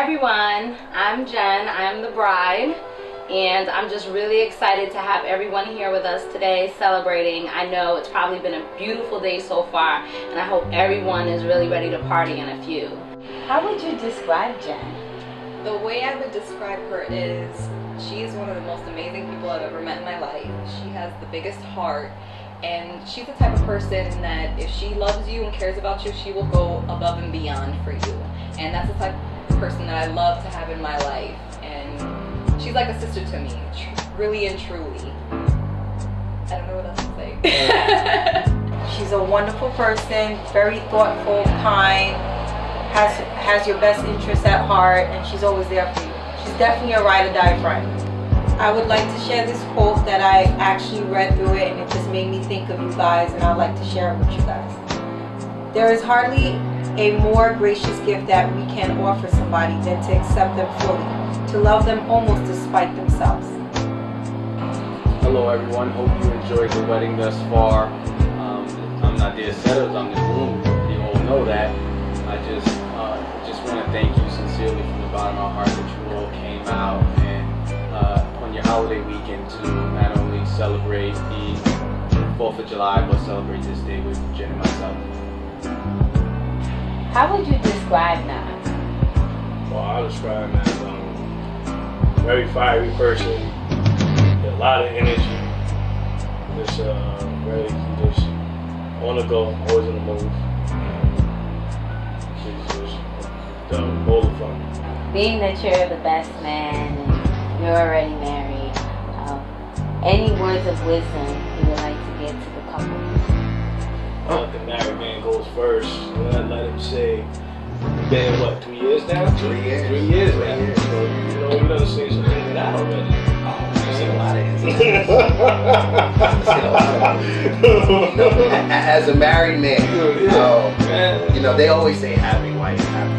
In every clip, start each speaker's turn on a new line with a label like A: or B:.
A: everyone, I'm Jen, I'm the bride, and I'm just really excited to have everyone here with us today celebrating. I know it's probably been a beautiful day so far, and I hope everyone is really ready to party in a few.
B: How would you describe Jen?
C: The way I would describe her is she is one of the most amazing people I've ever met in my life. She has the biggest heart, and she's the type of person that if she loves you and cares about you, she will go above and beyond for you. And that's the type of person that I love to have in my life. And she's like a sister to me, really and truly. I don't know what else to say.
B: She's a wonderful person, very thoughtful, kind, has your best interests at heart, and she's always there for you. She's definitely a ride or die friend. I would like to share this quote that I actually read through it, and it just made me think of you guys, and I'd like to share it with you guys. There is hardly a more gracious gift that we can offer somebody than to accept them fully, to love them almost despite themselves.
D: Hello everyone, hope you enjoyed the wedding thus far. I'm not the setters, I'm the groom. You all know that. I just want to thank you sincerely from the bottom of my heart that you all came out and on your holiday weekend to not only celebrate the 4th of July, but celebrate this day with Jen and myself.
B: How would you describe Nas?
E: Well, I'll describe him as a very fiery person, a lot of energy, just on the go, always in the move. She's just the bowl of fun.
B: Being that you're the best man and you're already married, any words of wisdom you would like to give to the couple?
E: The married man goes first. Let him say, been what, 2 years now?
F: 3 years.
E: 3 years now. So, you done seen some things out already.
F: I've seen a lot of incidents. I've seen a lot of as a married man, they always say happy wife, happy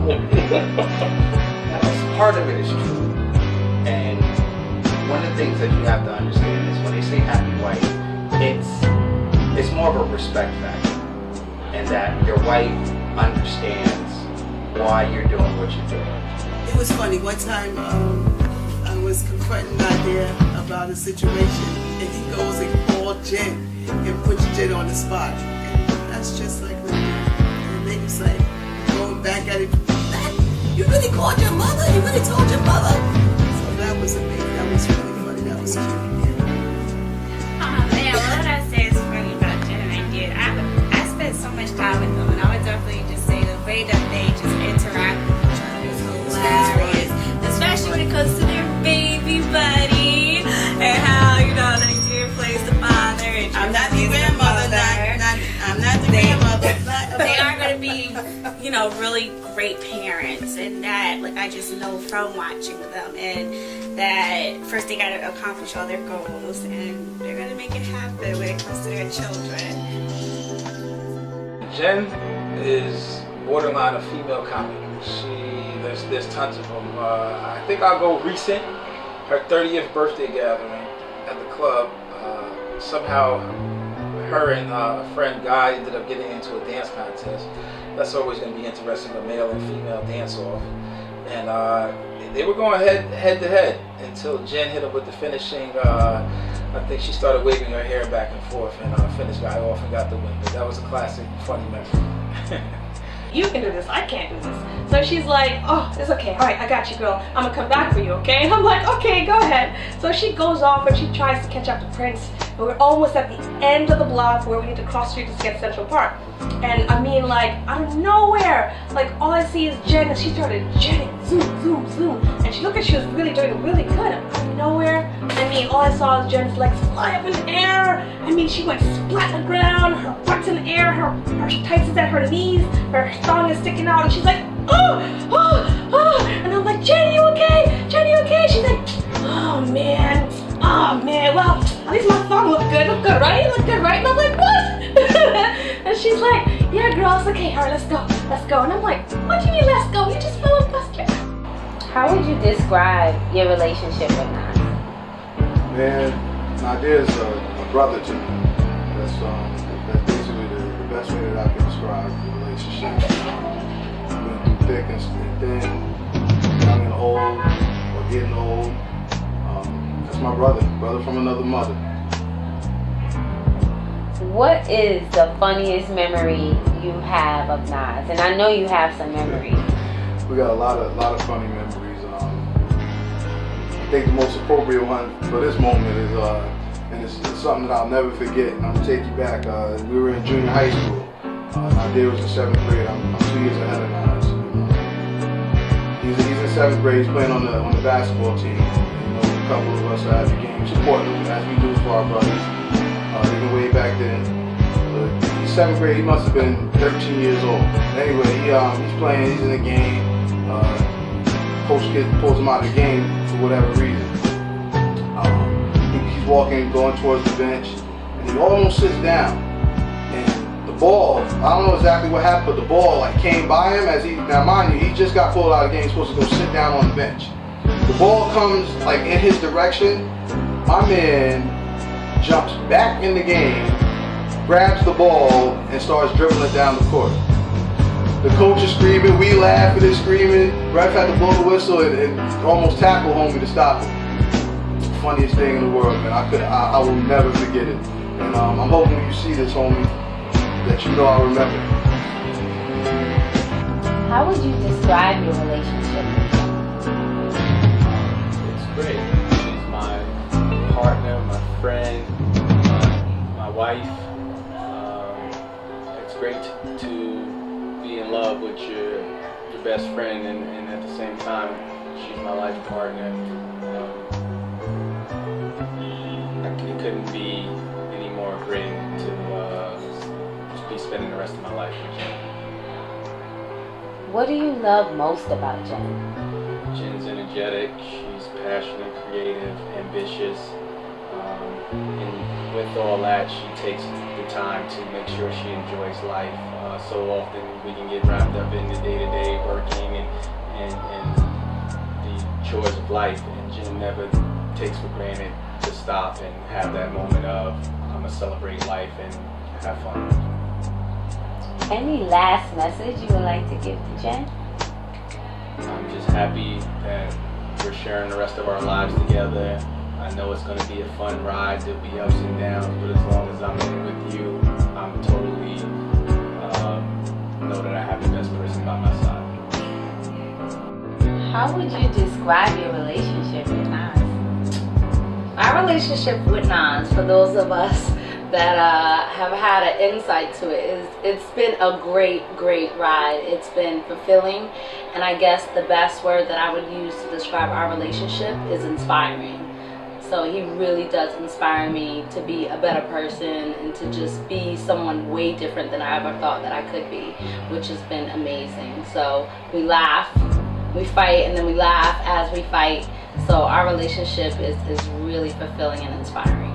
F: life. Part of it is true. And one of the things that you have to understand is when they say happy wife, it's more of a respect factor. And that your wife understands why you're doing what you're doing.
G: It was funny. One time I was confronting Nadia about a situation, and he goes and calls Jen and puts Jen on the spot. And that's just like what and the lady's like going back at it. You really called your mother? You really told your mother? So that was amazing. That was really funny. That was cute.
H: Man, what would I say is funny about Jen and I did? I spent so much time with them, and I would definitely just say the way that they just interact with each other is hilarious. Especially when it comes to their baby buddy and how, like Jen plays the father. And
G: I'm not the grandmother. I'm not the grandmother.
H: They are going to be, really great parents, and that, I just know from watching them, and that first they got to accomplish all their goals, and they're going to make it happen when it comes to their children.
E: Jen is borderline a female comic. There's tons of them. I think I'll go recent. Her 30th birthday gathering at the club. Somehow, her and a friend Guy ended up getting into a dance contest. That's always going to be interesting, a male and female dance-off. And they were going head to head until Jen hit him with the finishing. I think she started waving her hair back and forth and finished Guy off and got the win. But that was a classic, funny memory.
I: You can do this, I can't do this. So she's like, oh, it's okay, all right, I got you, girl. I'm gonna come back for you, okay? And I'm like, okay, go ahead. So she goes off and she tries to catch up to Prince, but we're almost at the end of the block where we need to cross street to get Central Park. And I mean, out of nowhere, all I see is Jen, and she started jetting, zoom, zoom, zoom. And she looked like she was really doing really good. Out of nowhere, all I saw was Jen's legs fly up in the air. She went splat on the ground, her butt's in the air, her tights is at her knees, her thong is sticking out, and she's like, oh, oh, oh. And I'm like, Jen, you okay? Jen, you okay? She's like, oh man, well, at least my thong looked good, right? Look good, right? And I'm like, what? And she's like, yeah, girl, it's okay, all right, let's go. And I'm like, what do you mean, let's go? You just fell and busted.
B: How would you describe your relationship with Nas?
J: Man, Nadia's a brother to me. That's basically the best way that I can describe the relationship. We've been through thick and thin, young and old, or getting old. That's my brother from another mother.
K: What is the funniest memory you have of Nas? And I know you have some memories.
J: We got a lot of funny memories. I think the most appropriate one for this moment is, and it's something that I'll never forget. And I'm gonna take you back. We were in junior high school. Nadir was in 7th grade. I'm 2 years ahead of Nas. He's in 7th grade. He's playing on the basketball team. A couple of us are at the game supporting him as we do for our brothers. Even way back then. He's 7th grade. He must have been 13 years old. Anyway, he's playing. He's in the game. Coach kid pulls him out of the game for whatever reason. He's walking, going towards the bench, and he almost sits down. And the ball, I don't know exactly what happened, but the ball came by him now mind you, he just got pulled out of the game. He's supposed to go sit down on the bench. The ball comes in his direction. My man jumps back in the game, grabs the ball, and starts dribbling it down the court. The coach is screaming, we laughing and screaming. Ref had to blow the whistle and almost tackle homie to stop him. Funniest thing in the world, man. I will never forget it. And I'm hoping when you see this, homie, that you know I remember.
K: How would you describe your relationship with her?
D: It's great. She's my partner, my friend, my wife. It's great to be in love with your best friend, and at the same time, she's my life partner. It couldn't be any more great to just be spending the rest of my life with Jen.
K: What do you love most about Jen?
D: Jen's energetic, she's passionate, creative, ambitious, and with all that, she takes the time to make sure she enjoys life. So often we can get wrapped up in the day-to-day working and the chores of life, and Jen never takes for granted to stop and have that moment of I'm gonna celebrate life and have fun.
K: Any last message you would like to give to Jen?
D: I'm just happy that we're sharing the rest of our lives together. I know it's gonna be a fun ride. There'll be ups and downs, but as long as I'm in it with you, I'm totally know that I have the best person by my side.
K: How would you describe your relationship with Nas?
A: My relationship with Nas, for those of us that have had an insight to it, it's been a great ride. It's been fulfilling, and I guess the best word that I would use to describe our relationship is inspiring. So he really does inspire me to be a better person and to just be someone way different than I ever thought that I could be, which has been amazing. So we laugh, we fight, and then we laugh as we fight. So our relationship is really fulfilling and inspiring.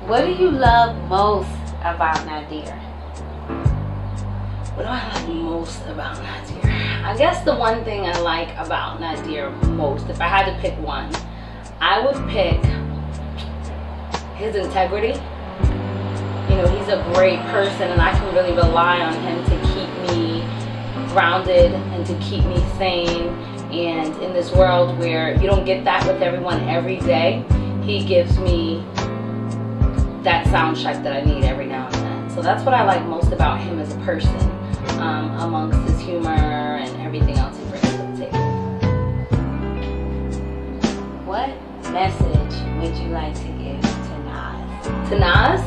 K: What do you love most about Nadir?
A: What do I like most about Nadir? I guess the one thing I like about Nadir most, if I had to pick one, I would pick his integrity. You know, he's a great person, and I can really rely on him to keep me grounded and to keep me sane. And in this world where you don't get that with everyone every day, he gives me that sound check that I need every now and then. So that's what I like most about him as a person, amongst his humor and everything else he brings to the table.
K: What message would you like to give to Nas?
A: To Nas?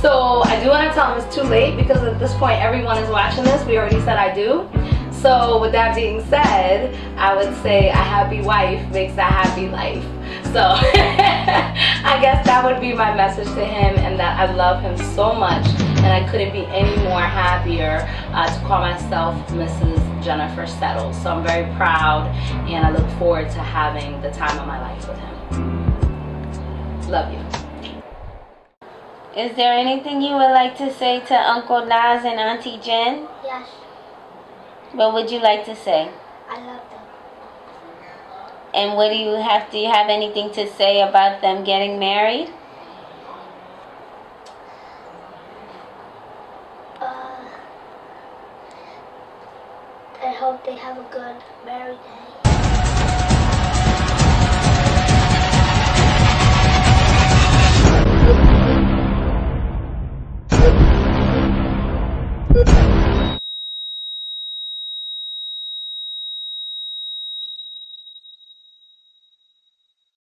A: So I do want to tell him it's too late, because at this point everyone is watching this. We already said I do. So with that being said, I would say a happy wife makes a happy life. So I guess that would be my message to him, and that I love him so much, and I couldn't be any more happier to call myself Mrs. Jennifer Settles. So I'm very proud, and I look forward to having the time of my life with him. Love you.
K: Is there anything you would like to say to Uncle Nas and Auntie Jen?
L: Yes.
K: What would you like to say?
L: I love them.
K: And what do you have anything to say about them getting married?
L: hope they have a good married day.